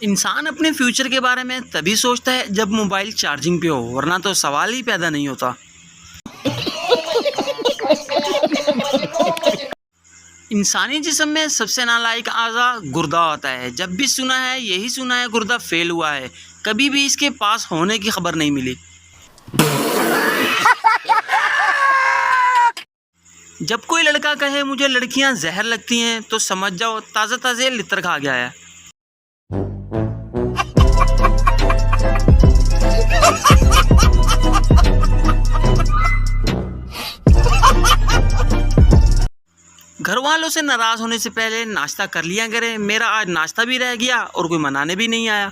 इंसान अपने फ्यूचर के बारे में तभी सोचता है जब मोबाइल चार्जिंग पे हो, वरना तो सवाल ही पैदा नहीं होता। इंसानी जिस्म में सबसे नालायक आज़ा गुर्दा होता है। जब भी सुना है यही सुना है गुर्दा फेल हुआ है, कभी भी इसके पास होने की खबर नहीं मिली। जब कोई लड़का कहे मुझे लड़कियां जहर लगती हैं तो समझ जाओ ताज़ा ताज़े लितर खा गया है। घर वालों से नाराज होने से पहले नाश्ता कर लिया करें। मेरा आज नाश्ता भी रह गया और कोई मनाने भी नहीं आया।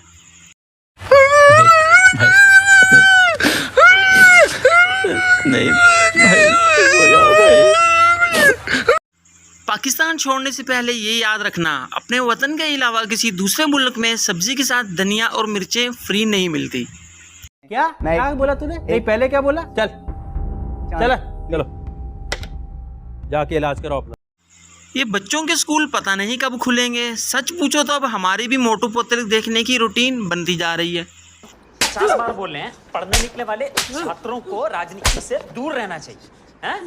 नहीं पाकिस्तान छोड़ने से पहले ये याद रखना, अपने वतन के अलावा किसी दूसरे मुल्क में सब्जी के साथ धनिया और मिर्चें फ्री नहीं मिलती। क्या बोला तूने? नहीं पहले क्या बोला? चलो जाके इलाज कराओ अपना। ये बच्चों के स्कूल पता नहीं कब खुलेंगे। सच पूछो तो अब हमारी भी मोटू पोतले देखने की रूटीन बनती जा रही है। 50 बार बोल रहे हैं, पढ़ने निकले वाले छात्रों को राजनीति से दूर रहना चाहिए। हैं?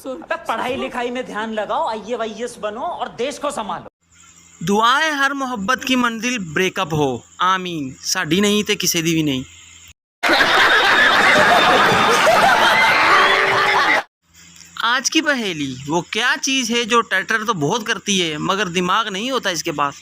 अबे पढ़ाई लिखाई में ध्यान लगाओ, IAS बनो और देश को संभालो। दुआ है हर मोहब्बत की मंजिल ब्रेकअप हो, आमीन। साडी नहीं ते किसी दी भी नहीं। आज की पहेली, वो क्या चीज़ है जो टटर तो बहुत करती है मगर दिमाग नहीं होता इसके पास।